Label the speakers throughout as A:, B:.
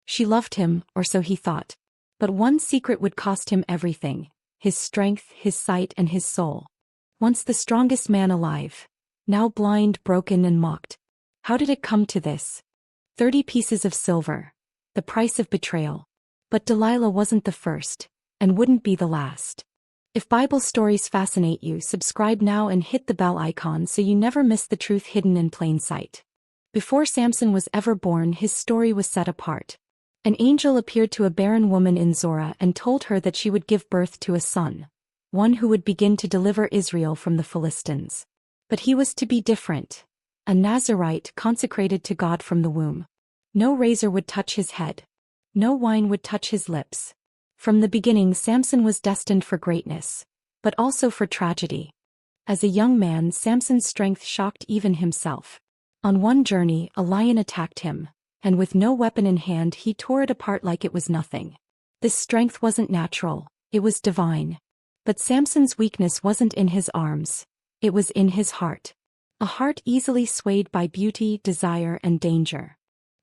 A: She loved him, or so he thought. But one secret would cost him everything: his strength, his sight, and his soul. Once the strongest man alive, now blind, broken, and mocked. How did it come to this? 30 pieces of silver. The price of betrayal. But Delilah wasn't the first, and wouldn't be the last. If Bible stories fascinate you, subscribe now and hit the bell icon so you never miss the truth hidden in plain sight. Before Samson was ever born, his story was set apart. An angel appeared to a barren woman in Zorah and told her that she would give birth to a son, one who would begin to deliver Israel from the Philistines. But he was to be different. A Nazirite consecrated to God from the womb. No razor would touch his head. No wine would touch his lips. From the beginning, Samson was destined for greatness, but also for tragedy. As a young man, Samson's strength shocked even himself. On one journey, a lion attacked him, and with no weapon in hand, he tore it apart like it was nothing. This strength wasn't natural, it was divine. But Samson's weakness wasn't in his arms, it was in his heart. A heart easily swayed by beauty, desire, and danger.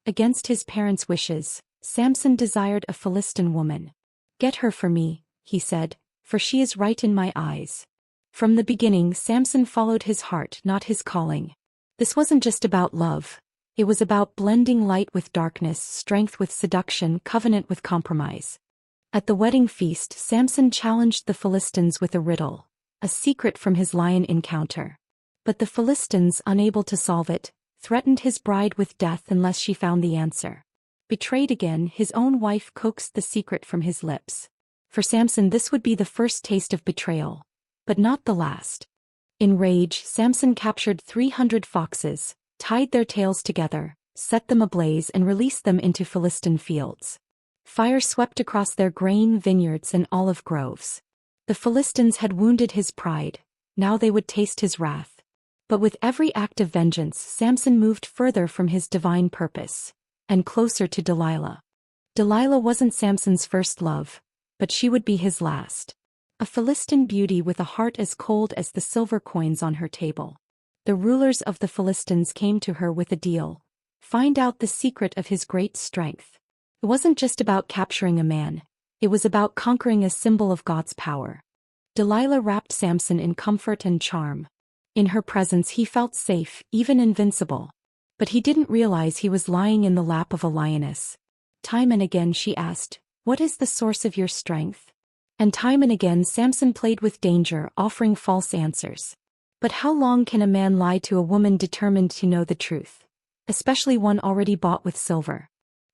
A: Against his parents' wishes, Samson desired a Philistine woman. "Get her for me," he said, "for she is right in my eyes." From the beginning, Samson followed his heart, not his calling. This wasn't just about love. It was about blending light with darkness, strength with seduction, covenant with compromise. At the wedding feast, Samson challenged the Philistines with a riddle, a secret from his lion encounter. But the Philistines, unable to solve it, threatened his bride with death unless she found the answer. Betrayed again, his own wife coaxed the secret from his lips. For Samson, this would be the first taste of betrayal, but not the last. In rage, Samson captured 300 foxes, tied their tails together, set them ablaze, and released them into Philistine fields. Fire swept across their grain vineyards and olive groves. The Philistines had wounded his pride, now they would taste his wrath. But with every act of vengeance, Samson moved further from his divine purpose, and closer to Delilah. Delilah wasn't Samson's first love, but she would be his last. A Philistine beauty with a heart as cold as the silver coins on her table. The rulers of the Philistines came to her with a deal: find out the secret of his great strength. It wasn't just about capturing a man, it was about conquering a symbol of God's power. Delilah wrapped Samson in comfort and charm. In her presence he felt safe, even invincible. But he didn't realize he was lying in the lap of a lioness. Time and again she asked, "What is the source of your strength?" And time and again Samson played with danger, offering false answers. But how long can a man lie to a woman determined to know the truth? Especially one already bought with silver.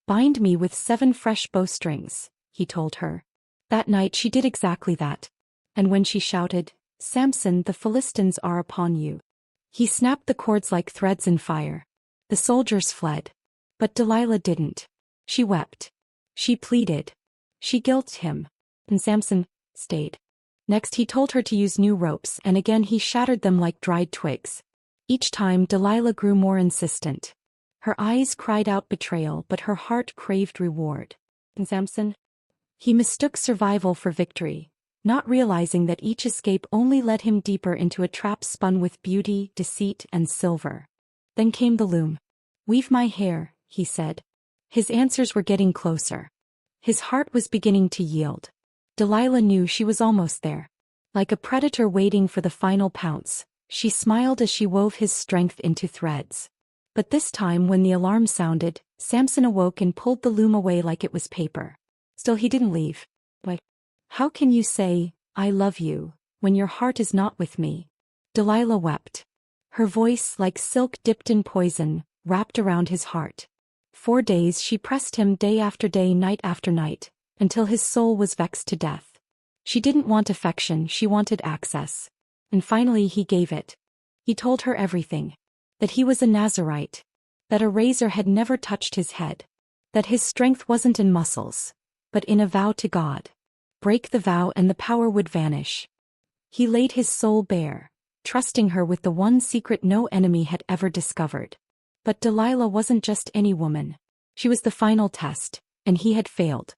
A: "Bind me with 7 fresh bowstrings," he told her. That night she did exactly that. And when she shouted, "Samson, the Philistines are upon you," he snapped the cords like threads in fire. The soldiers fled. But Delilah didn't. She wept. She pleaded. She guilted him. And Samson stayed. Next he told her to use new ropes, and again he shattered them like dried twigs. Each time Delilah grew more insistent. Her eyes cried out betrayal, but her heart craved reward. And Samson? He mistook survival for victory, not realizing that each escape only led him deeper into a trap spun with beauty, deceit, and silver. Then came the loom. "Weave my hair," he said. His answers were getting closer. His heart was beginning to yield. Delilah knew she was almost there. Like a predator waiting for the final pounce, she smiled as she wove his strength into threads. But this time, when the alarm sounded, Samson awoke and pulled the loom away like it was paper. Still he didn't leave. "But how can you say, 'I love you,' when your heart is not with me?" Delilah wept. Her voice, like silk dipped in poison, wrapped around his heart. 4 days she pressed him, day after day, night after night, until his soul was vexed to death. She didn't want affection, she wanted access. And finally he gave it. He told her everything. That he was a Nazirite. That a razor had never touched his head. That his strength wasn't in muscles, but in a vow to God. Break the vow and the power would vanish. He laid his soul bare, trusting her with the one secret no enemy had ever discovered. But Delilah wasn't just any woman. She was the final test, and he had failed.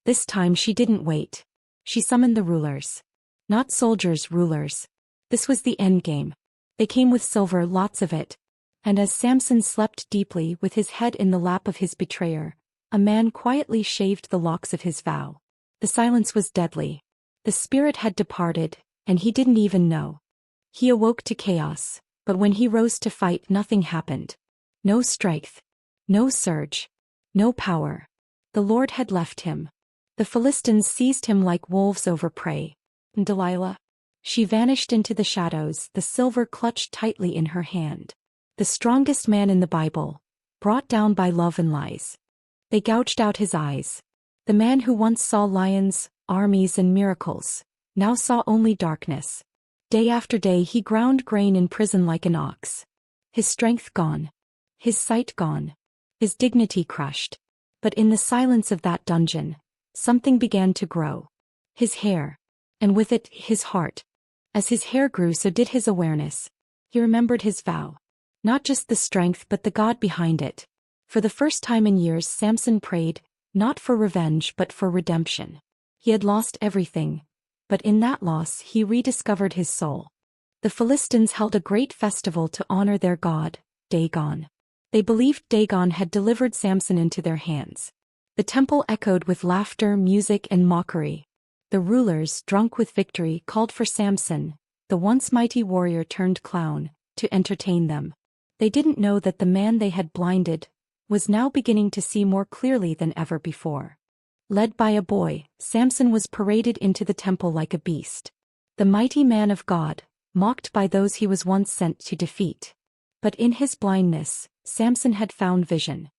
A: This time she didn't wait. She summoned the rulers. Not soldiers, rulers. This was the endgame. They came with silver, lots of it. And as Samson slept deeply with his head in the lap of his betrayer, a man quietly shaved the locks of his vow. The silence was deadly. The spirit had departed, and he didn't even know. He awoke to chaos, but when he rose to fight, nothing happened. No strength. No surge. No power. The Lord had left him. The Philistines seized him like wolves over prey. And Delilah? She vanished into the shadows, the silver clutched tightly in her hand. The strongest man in the Bible, brought down by love and lies. They gouged out his eyes. The man who once saw lions, armies and miracles, now saw only darkness. Day after day he ground grain in prison like an ox. His strength gone. His sight gone. His dignity crushed. But in the silence of that dungeon, something began to grow. His hair. And with it, his heart. As his hair grew, so did his awareness. He remembered his vow. Not just the strength but the God behind it. For the first time in years Samson prayed, not for revenge but for redemption. He had lost everything, but in that loss he rediscovered his soul. The Philistines held a great festival to honor their god, Dagon. They believed Dagon had delivered Samson into their hands. The temple echoed with laughter, music and mockery. The rulers, drunk with victory, called for Samson, the once mighty warrior turned clown, to entertain them. They didn't know that the man they had blinded was now beginning to see more clearly than ever before. Led by a boy, Samson was paraded into the temple like a beast. The mighty man of God, mocked by those he was once sent to defeat. But in his blindness, Samson had found vision.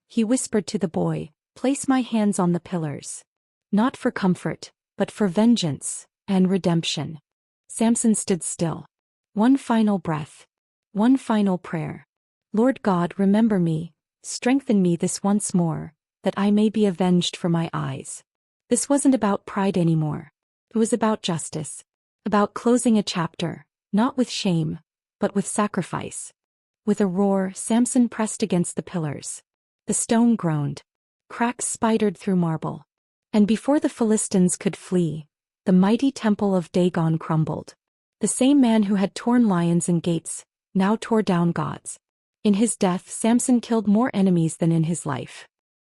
A: He whispered to the boy, "Place my hands on the pillars." Not for comfort, but for vengeance and redemption. Samson stood still. One final breath. One final prayer. "Lord God, remember me, strengthen me this once more, that I may be avenged for my eyes." This wasn't about pride anymore. It was about justice. About closing a chapter, not with shame, but with sacrifice. With a roar, Samson pressed against the pillars. The stone groaned. Cracks spidered through marble. And before the Philistines could flee, the mighty temple of Dagon crumbled. The same man who had torn lions and gates, now tore down gods. In his death, Samson killed more enemies than in his life.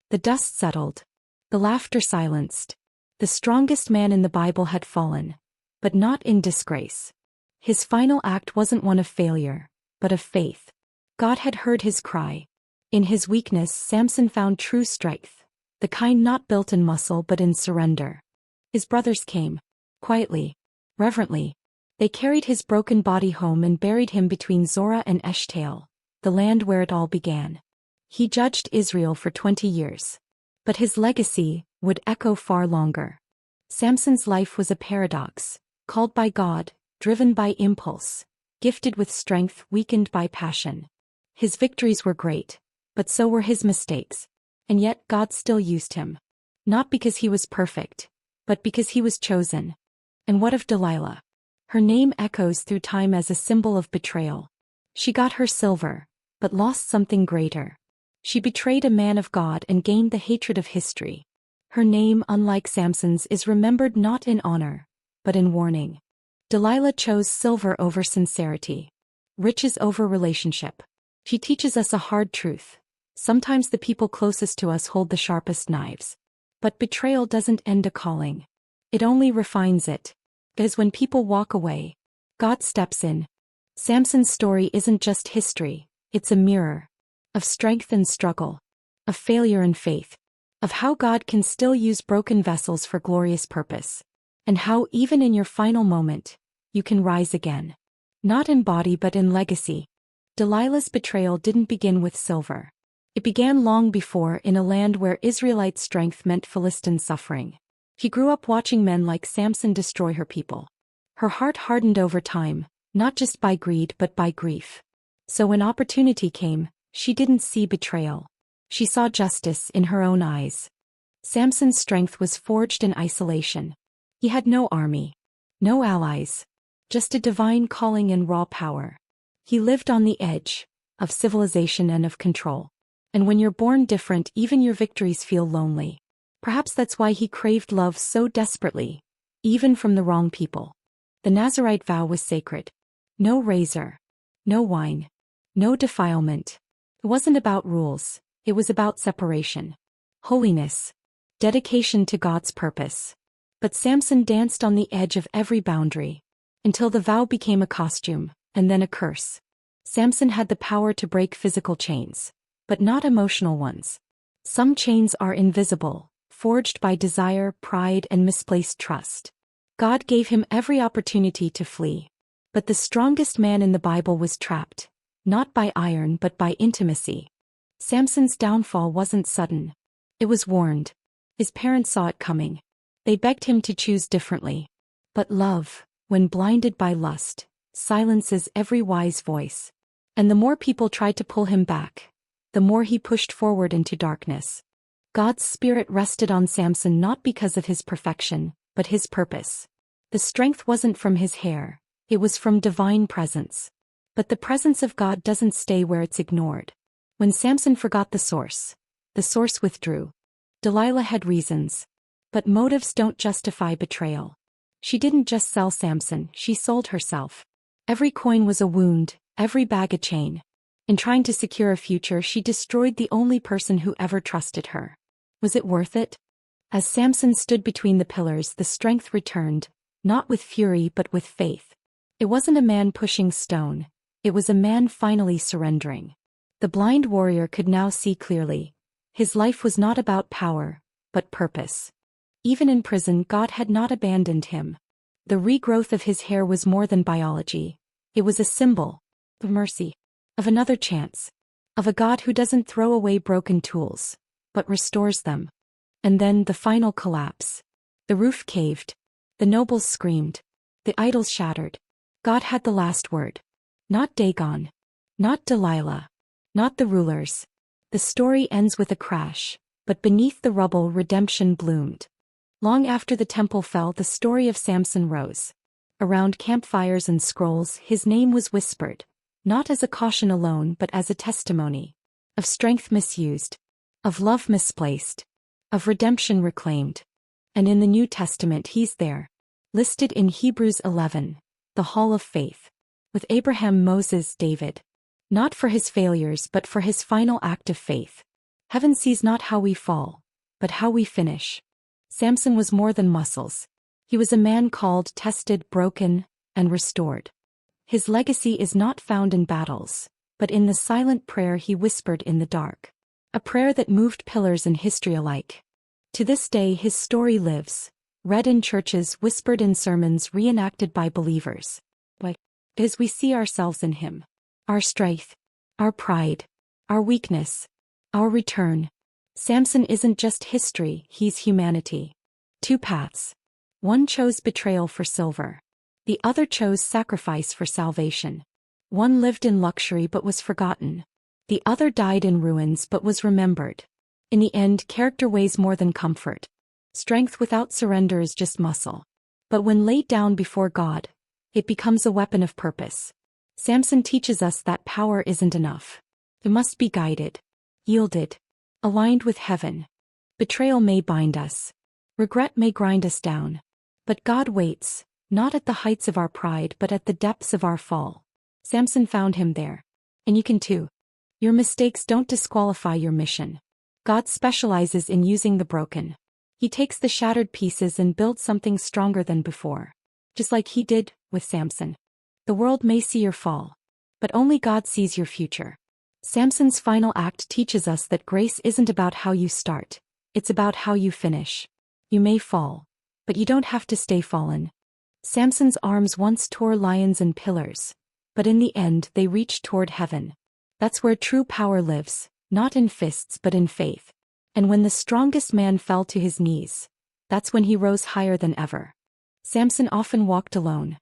A: The dust settled. The laughter silenced. The strongest man in the Bible had fallen, but not in disgrace. His final act wasn't one of failure, but of faith. God had heard his cry. In his weakness, Samson found true strength, the kind not built in muscle but in surrender. His brothers came. Quietly. Reverently. They carried his broken body home and buried him between Zorah and Eshtaol, the land where it all began. He judged Israel for 20 years. But his legacy would echo far longer. Samson's life was a paradox, called by God, driven by impulse, gifted with strength, weakened by passion. His victories were great, but so were his mistakes. And yet God still used him. Not because he was perfect, but because he was chosen. And what of Delilah? Her name echoes through time as a symbol of betrayal. She got her silver, but lost something greater. She betrayed a man of God and gained the hatred of history. Her name, unlike Samson's, is remembered not in honor, but in warning. Delilah chose silver over sincerity. Riches over relationship. She teaches us a hard truth. Sometimes the people closest to us hold the sharpest knives. But betrayal doesn't end a calling. It only refines it. Because when people walk away, God steps in. Samson's story isn't just history, it's a mirror. Of strength and struggle. Of failure and faith. Of how God can still use broken vessels for glorious purpose. And how even in your final moment, you can rise again. Not in body but in legacy. Delilah's betrayal didn't begin with silver. It began long before in a land where Israelite strength meant Philistine suffering. She grew up watching men like Samson destroy her people. Her heart hardened over time, not just by greed but by grief. So when opportunity came, she didn't see betrayal. She saw justice in her own eyes. Samson's strength was forged in isolation. He had no army. No allies. Just a divine calling and raw power. He lived on the edge of civilization and of control. And when you're born different, even your victories feel lonely. Perhaps that's why he craved love so desperately, even from the wrong people. The Nazirite vow was sacred. No razor. No wine. No defilement. It wasn't about rules, it was about separation. holiness, dedication to God's purpose. But Samson danced on the edge of every boundary, until the vow became a costume, and then a curse. Samson had the power to break physical chains, but not emotional ones. Some chains are invisible, forged by desire, pride, and misplaced trust. God gave him every opportunity to flee. But the strongest man in the Bible was trapped, not by iron but by intimacy. Samson's downfall wasn't sudden. It was warned. His parents saw it coming. They begged him to choose differently. But love, when blinded by lust, silences every wise voice. And the more people tried to pull him back, the more he pushed forward into darkness. God's Spirit rested on Samson not because of his perfection, but his purpose. The strength wasn't from his hair, it was from divine presence. But the presence of God doesn't stay where it's ignored. When Samson forgot the source withdrew. Delilah had reasons. But motives don't justify betrayal. She didn't just sell Samson, she sold herself. Every coin was a wound, every bag a chain. In trying to secure a future, she destroyed the only person who ever trusted her. Was it worth it? As Samson stood between the pillars, the strength returned, not with fury but with faith. It wasn't a man pushing stone, it was a man finally surrendering. The blind warrior could now see clearly. His life was not about power, but purpose. Even in prison, God had not abandoned him. The regrowth of his hair was more than biology. It was a symbol of mercy, of another chance, of a God who doesn't throw away broken tools, but restores them. And then the final collapse. The roof caved. The nobles screamed. The idols shattered. God had the last word. Not Dagon. Not Delilah. Not the rulers. The story ends with a crash, but beneath the rubble redemption bloomed. Long after the temple fell, the story of Samson rose. Around campfires and scrolls, his name was whispered, not as a caution alone but as a testimony. Of strength misused. Of love misplaced. Of redemption reclaimed. And in the New Testament he's there. Listed in Hebrews 11, the Hall of Faith. With Abraham, Moses, David. Not for his failures but for his final act of faith. Heaven sees not how we fall, but how we finish. Samson was more than muscles. He was a man called, tested, broken, and restored. His legacy is not found in battles, but in the silent prayer he whispered in the dark. A prayer that moved pillars in history alike. To this day his story lives, read in churches, whispered in sermons, reenacted by believers. As we see ourselves in him. Our strength, our pride, our weakness, our return. Samson isn't just history, he's humanity. Two paths. One chose betrayal for silver. The other chose sacrifice for salvation. One lived in luxury but was forgotten. The other died in ruins but was remembered. In the end, character weighs more than comfort. Strength without surrender is just muscle. But when laid down before God, it becomes a weapon of purpose. Samson teaches us that power isn't enough. It must be guided, yielded, aligned with heaven. Betrayal may bind us. Regret may grind us down. But God waits, not at the heights of our pride but at the depths of our fall. Samson found him there. And you can too. Your mistakes don't disqualify your mission. God specializes in using the broken. He takes the shattered pieces and builds something stronger than before. Just like he did with Samson. The world may see your fall, but only God sees your future. Samson's final act teaches us that grace isn't about how you start, it's about how you finish. You may fall, but you don't have to stay fallen. Samson's arms once tore lions and pillars, but in the end they reached toward heaven. That's where true power lives, not in fists but in faith. And when the strongest man fell to his knees, that's when he rose higher than ever. Samson often walked alone.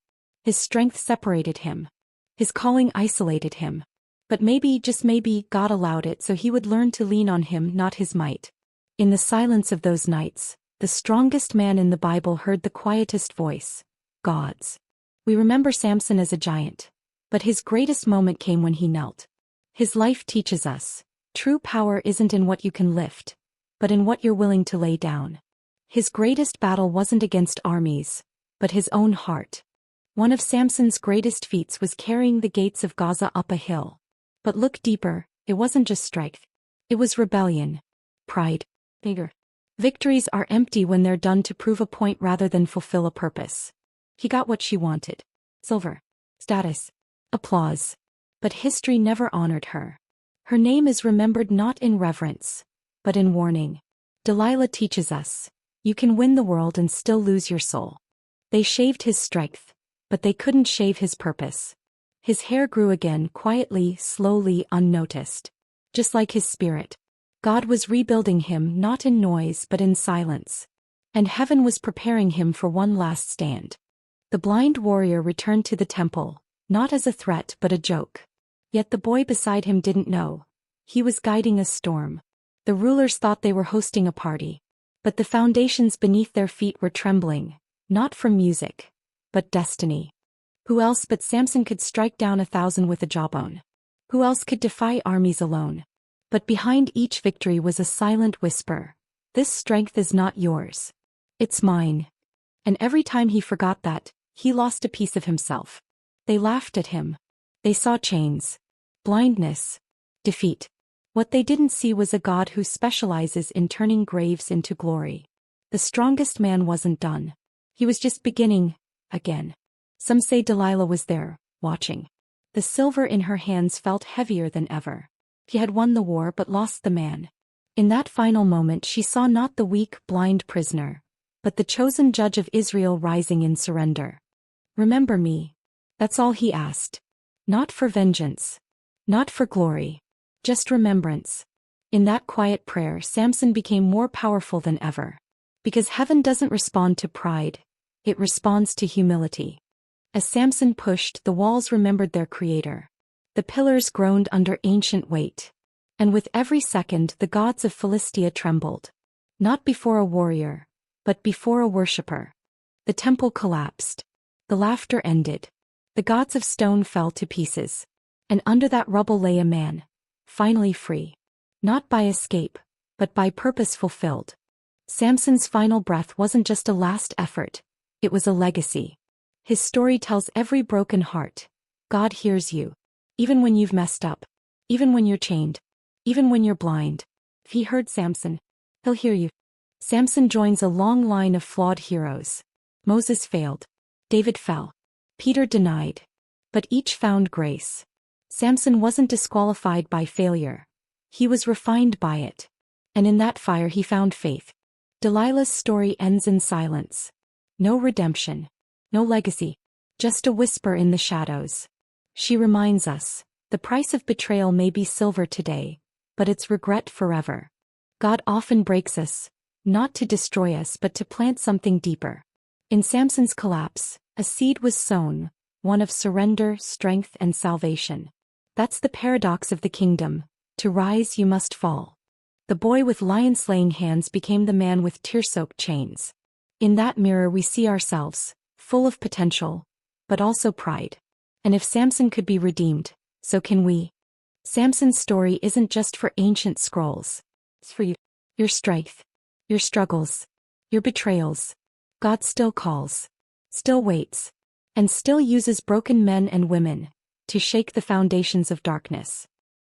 A: His strength separated him. His calling isolated him. But maybe, just maybe, God allowed it so he would learn to lean on him, not his might. In the silence of those nights, the strongest man in the Bible heard the quietest voice, God's. We remember Samson as a giant, but his greatest moment came when he knelt. His life teaches us, true power isn't in what you can lift, but in what you're willing to lay down. His greatest battle wasn't against armies, but his own heart. One of Samson's greatest feats was carrying the gates of Gaza up a hill. But look deeper, it wasn't just strength. It was rebellion, pride, Bigger. Victories are empty when they're done to prove a point rather than fulfill a purpose. He got what she wanted. Silver. Status. Applause. But history never honored her. Her name is remembered not in reverence, but in warning. Delilah teaches us, you can win the world and still lose your soul. They shaved his strength, but they couldn't shave his purpose. His hair grew again quietly, slowly, unnoticed. Just like his spirit. God was rebuilding him not in noise but in silence. And heaven was preparing him for one last stand. The blind warrior returned to the temple, not as a threat but a joke. Yet the boy beside him didn't know. He was guiding a storm. The rulers thought they were hosting a party. But the foundations beneath their feet were trembling, not from music, but destiny. Who else but Samson could strike down 1,000 with a jawbone? Who else could defy armies alone? But behind each victory was a silent whisper. This strength is not yours. It's mine. And every time he forgot that, he lost a piece of himself. They laughed at him. They saw chains, blindness, defeat. What they didn't see was a God who specializes in turning graves into glory. The strongest man wasn't done. He was just beginning, again. Some say Delilah was there, watching. The silver in her hands felt heavier than ever. He had won the war but lost the man. In that final moment she saw not the weak, blind prisoner, but the chosen judge of Israel rising in surrender. Remember me. That's all he asked. Not for vengeance. Not for glory. Just remembrance. In that quiet prayer Samson became more powerful than ever. Because heaven doesn't respond to pride. It responds to humility. As Samson pushed, the walls remembered their creator. The pillars groaned under ancient weight. And with every second the gods of Philistia trembled. Not before a warrior, but before a worshipper. The temple collapsed. The laughter ended. The gods of stone fell to pieces. And under that rubble lay a man, finally free. Not by escape, but by purpose fulfilled. Samson's final breath wasn't just a last effort, it was a legacy. His story tells every broken heart, God hears you. Even when you've messed up. Even when you're chained. Even when you're blind. If he heard Samson, he'll hear you. Samson joins a long line of flawed heroes. Moses failed. David fell. Peter denied. But each found grace. Samson wasn't disqualified by failure. He was refined by it. And in that fire he found faith. Delilah's story ends in silence. No redemption. No legacy. Just a whisper in the shadows. She reminds us, the price of betrayal may be silver today, but it's regret forever. God often breaks us, not to destroy us but to plant something deeper. In Samson's collapse, a seed was sown, one of surrender, strength, and salvation. That's the paradox of the kingdom. To rise you must fall. The boy with lion-slaying hands became the man with tear-soaked chains. In that mirror we see ourselves, full of potential, but also pride. And if Samson could be redeemed, so can we. Samson's story isn't just for ancient scrolls. It's for you. Your strength. Your struggles. Your betrayals. God still calls. Still waits. And still uses broken men and women to shake the foundations of darkness.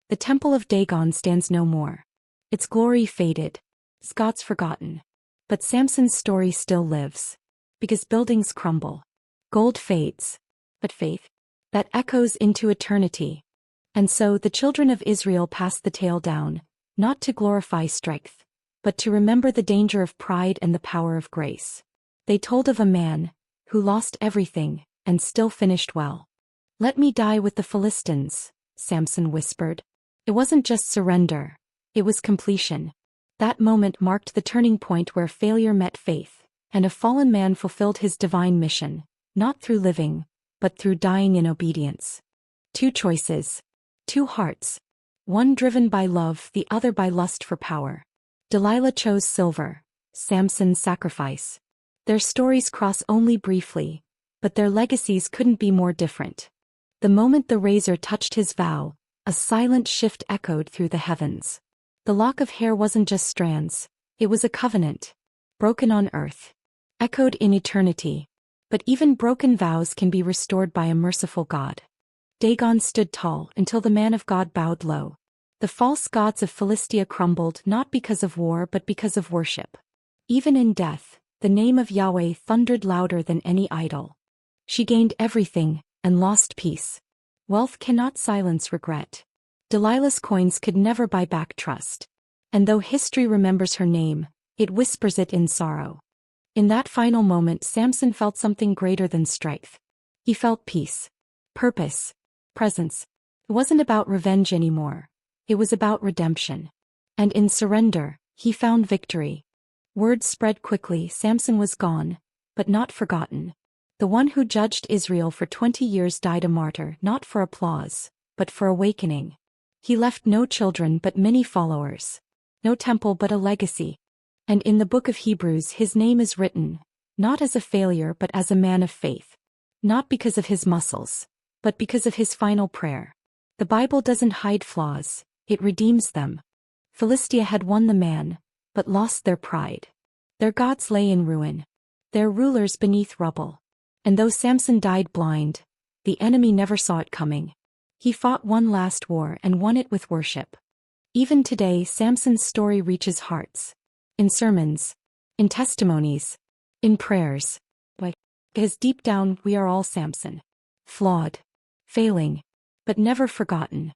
A: The temple of Dagon stands no more. Its glory faded. Its gods forgotten. But Samson's story still lives. Because buildings crumble. Gold fades. But faith, that echoes into eternity. And so the children of Israel passed the tale down, not to glorify strength, but to remember the danger of pride and the power of grace. They told of a man who lost everything and still finished well. Let me die with the Philistines, Samson whispered. It wasn't just surrender, it was completion. That moment marked the turning point where failure met faith, and a fallen man fulfilled his divine mission, not through living, but through dying in obedience. Two choices. Two hearts. One driven by love, the other by lust for power. Delilah chose silver, Samson's sacrifice. Their stories cross only briefly, but their legacies couldn't be more different. The moment the razor touched his vow, a silent shift echoed through the heavens. The lock of hair wasn't just strands, it was a covenant. Broken on earth. Echoed in eternity. But even broken vows can be restored by a merciful God. Dagon stood tall until the man of God bowed low. The false gods of Philistia crumbled not because of war but because of worship. Even in death, the name of Yahweh thundered louder than any idol. She gained everything and lost peace. Wealth cannot silence regret. Delilah's coins could never buy back trust. And though history remembers her name, it whispers it in sorrow. In that final moment, Samson felt something greater than strength. He felt peace, purpose, presence. It wasn't about revenge anymore. It was about redemption. And in surrender, he found victory. Word spread quickly. Samson was gone, but not forgotten. The one who judged Israel for 20 years died a martyr, not for applause, but for awakening. He left no children but many followers. No temple but a legacy. And in the book of Hebrews his name is written, not as a failure but as a man of faith. Not because of his muscles, but because of his final prayer. The Bible doesn't hide flaws, it redeems them. Philistia had won the man, but lost their pride. Their gods lay in ruin. Their rulers beneath rubble. And though Samson died blind, the enemy never saw it coming. He fought one last war and won it with worship. Even today Samson's story reaches hearts. In sermons, in testimonies, in prayers. Because deep down we are all Samson. Flawed, failing, but never forgotten.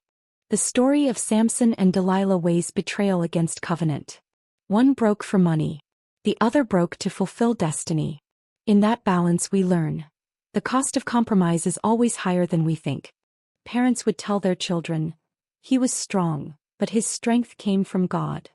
A: The story of Samson and Delilah weighs betrayal against covenant. One broke for money. The other broke to fulfill destiny. In that balance we learn. The cost of compromise is always higher than we think. Parents would tell their children, he was strong, but his strength came from God.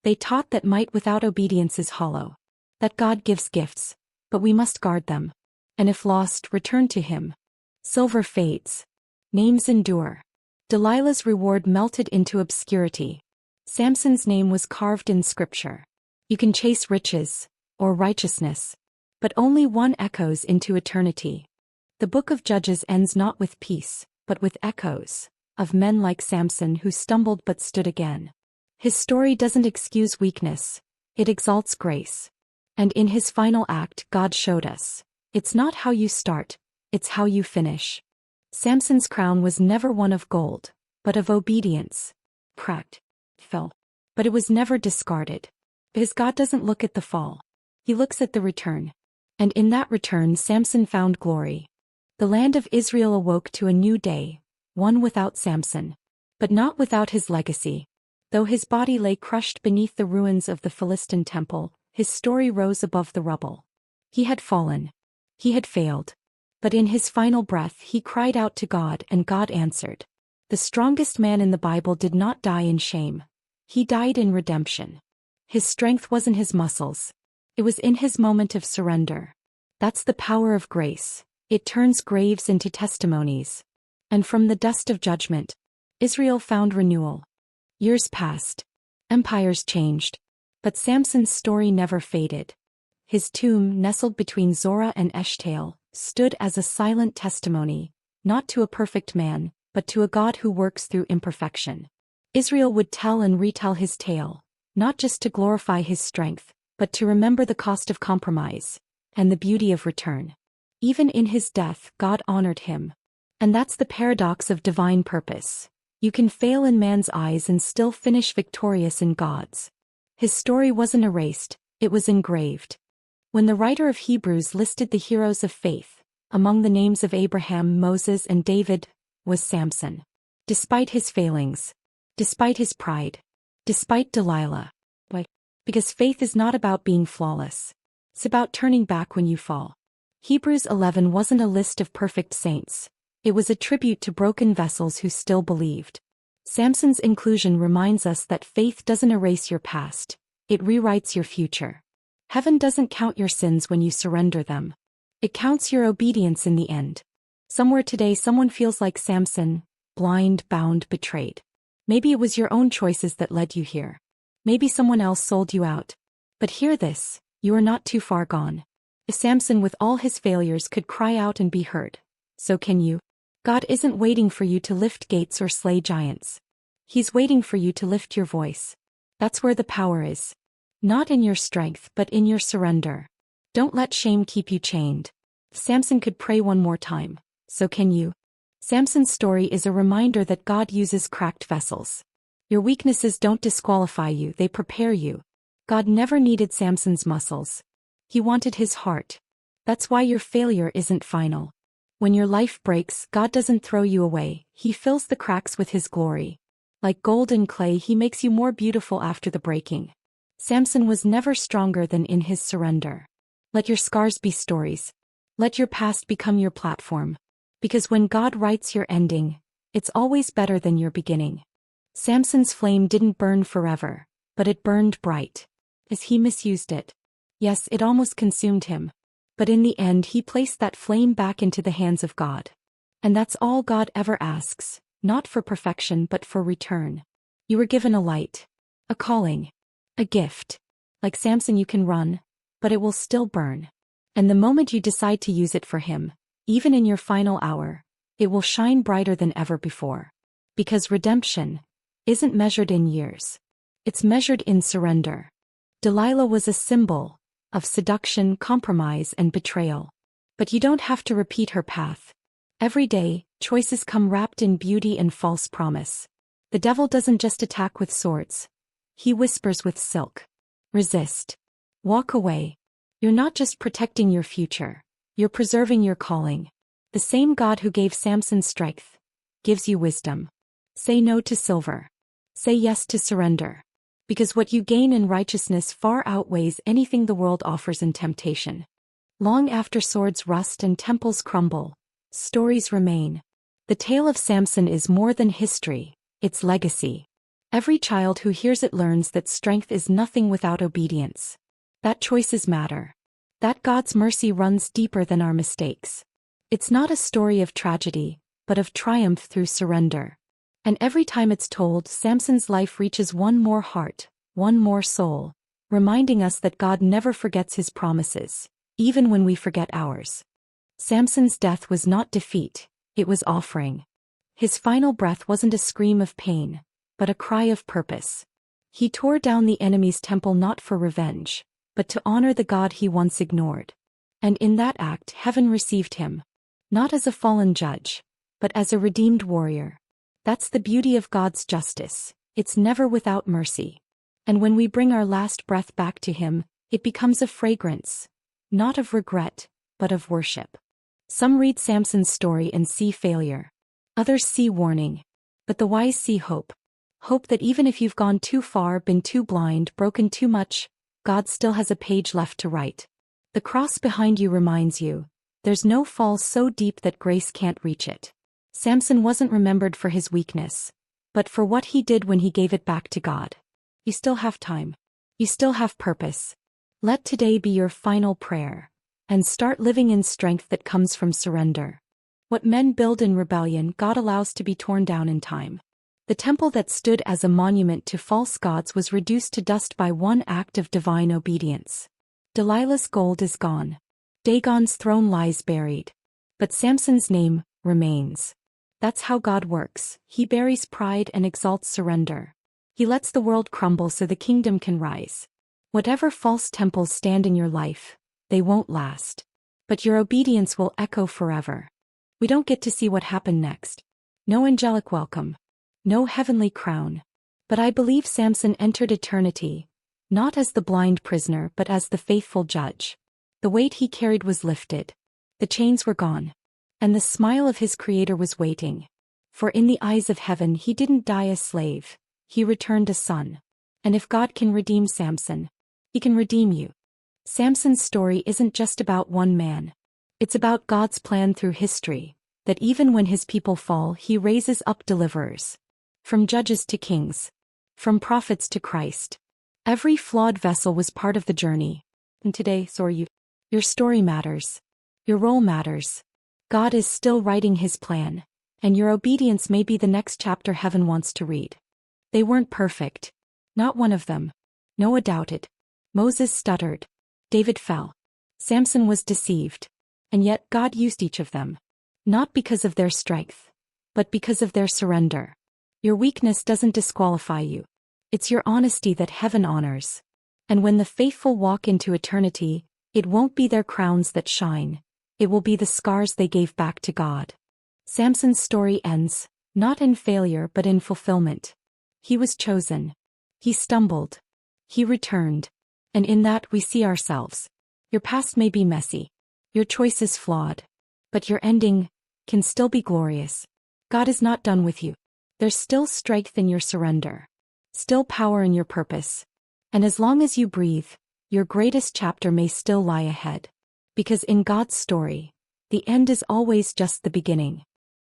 A: They taught that might without obedience is hollow. That God gives gifts, but we must guard them. And if lost, return to him. Silver fades. Names endure. Delilah's reward melted into obscurity. Samson's name was carved in scripture. You can chase riches, or righteousness, but only one echoes into eternity. The book of Judges ends not with peace, but with echoes of men like Samson who stumbled but stood again. His story doesn't excuse weakness, it exalts grace. And in his final act God showed us, it's not how you start, it's how you finish. Samson's crown was never one of gold, but of obedience. Cracked, fell, but it was never discarded. Because God doesn't look at the fall, he looks at the return. And in that return Samson found glory. The land of Israel awoke to a new day, one without Samson, but not without his legacy. Though his body lay crushed beneath the ruins of the Philistine temple, his story rose above the rubble. He had fallen. He had failed. But in his final breath he cried out to God and God answered. The strongest man in the Bible did not die in shame. He died in redemption. His strength wasn't his muscles. It was in his moment of surrender. That's the power of grace. It turns graves into testimonies. And from the dust of judgment, Israel found renewal. Years passed. Empires changed. But Samson's story never faded. His tomb, nestled between Zorah and Eshtaol, stood as a silent testimony, not to a perfect man, but to a God who works through imperfection. Israel would tell and retell his tale, not just to glorify his strength, but to remember the cost of compromise, and the beauty of return. Even in his death, God honored him. And that's the paradox of divine purpose. You can fail in man's eyes and still finish victorious in God's. His story wasn't erased, it was engraved. When the writer of Hebrews listed the heroes of faith, among the names of Abraham, Moses, and David, was Samson. Despite his failings, despite his pride, despite Delilah. Why? Because faith is not about being flawless. It's about turning back when you fall. Hebrews 11 wasn't a list of perfect saints. It was a tribute to broken vessels who still believed. Samson's inclusion reminds us that faith doesn't erase your past, it rewrites your future. Heaven doesn't count your sins when you surrender them. It counts your obedience in the end. Somewhere today someone feels like Samson, blind, bound, betrayed. Maybe it was your own choices that led you here. Maybe someone else sold you out. But hear this, you are not too far gone. If Samson with all his failures could cry out and be heard, so can you. God isn't waiting for you to lift gates or slay giants. He's waiting for you to lift your voice. That's where the power is. Not in your strength but in your surrender. Don't let shame keep you chained. If Samson could pray one more time, so can you. Samson's story is a reminder that God uses cracked vessels. Your weaknesses don't disqualify you, they prepare you. God never needed Samson's muscles. He wanted his heart. That's why your failure isn't final. When your life breaks, God doesn't throw you away, He fills the cracks with His glory. Like gold and clay, He makes you more beautiful after the breaking. Samson was never stronger than in his surrender. Let your scars be stories. Let your past become your platform. Because when God writes your ending, it's always better than your beginning. Samson's flame didn't burn forever, but it burned bright. As he misused it. Yes, it almost consumed him. But in the end he placed that flame back into the hands of God. And that's all God ever asks, not for perfection but for return. You were given a light, a calling, a gift. Like Samson you can run, but it will still burn. And the moment you decide to use it for Him, even in your final hour, it will shine brighter than ever before. Because redemption isn't measured in years. It's measured in surrender. Delilah was a symbol of seduction, compromise, and betrayal. But you don't have to repeat her path. Every day, choices come wrapped in beauty and false promise. The devil doesn't just attack with swords. He whispers with silk. Resist. Walk away. You're not just protecting your future. You're preserving your calling. The same God who gave Samson strength gives you wisdom. Say no to silver. Say yes to surrender. Because what you gain in righteousness far outweighs anything the world offers in temptation. Long after swords rust and temples crumble, stories remain. The tale of Samson is more than history, it's legacy. Every child who hears it learns that strength is nothing without obedience. That choices matter. That God's mercy runs deeper than our mistakes. It's not a story of tragedy, but of triumph through surrender. And every time it's told, Samson's life reaches one more heart, one more soul, reminding us that God never forgets His promises, even when we forget ours. Samson's death was not defeat, it was offering. His final breath wasn't a scream of pain, but a cry of purpose. He tore down the enemy's temple not for revenge, but to honor the God he once ignored. And in that act heaven received him. Not as a fallen judge, but as a redeemed warrior. That's the beauty of God's justice, it's never without mercy. And when we bring our last breath back to Him, it becomes a fragrance, not of regret, but of worship. Some read Samson's story and see failure. Others see warning. But the wise see hope. Hope that even if you've gone too far, been too blind, broken too much, God still has a page left to write. The cross behind you reminds you, there's no fall so deep that grace can't reach it. Samson wasn't remembered for his weakness, but for what he did when he gave it back to God. You still have time. You still have purpose. Let today be your final prayer, and start living in strength that comes from surrender. What men build in rebellion, God allows to be torn down in time. The temple that stood as a monument to false gods was reduced to dust by one act of divine obedience. Delilah's gold is gone. Dagon's throne lies buried. But Samson's name remains. That's how God works. He buries pride and exalts surrender. He lets the world crumble so the kingdom can rise. Whatever false temples stand in your life, they won't last. But your obedience will echo forever. We don't get to see what happened next. No angelic welcome. No heavenly crown. But I believe Samson entered eternity, not as the blind prisoner but as the faithful judge. The weight he carried was lifted. The chains were gone. And the smile of his Creator was waiting. For in the eyes of heaven he didn't die a slave, he returned a son. And if God can redeem Samson, He can redeem you. Samson's story isn't just about one man. It's about God's plan through history, that even when His people fall, He raises up deliverers. From judges to kings. From prophets to Christ. Every flawed vessel was part of the journey. And today, so are you. Your story matters. Your role matters. God is still writing His plan, and your obedience may be the next chapter heaven wants to read. They weren't perfect. Not one of them. Noah doubted. Moses stuttered. David fell. Samson was deceived. And yet God used each of them. Not because of their strength, but because of their surrender. Your weakness doesn't disqualify you. It's your honesty that heaven honors. And when the faithful walk into eternity, it won't be their crowns that shine. It will be the scars they gave back to God. Samson's story ends, not in failure but in fulfillment. He was chosen. He stumbled. He returned. And in that we see ourselves. Your past may be messy. Your choices flawed. But your ending can still be glorious. God is not done with you. There's still strength in your surrender. Still power in your purpose. And as long as you breathe, your greatest chapter may still lie ahead. Because in God's story, the end is always just the beginning.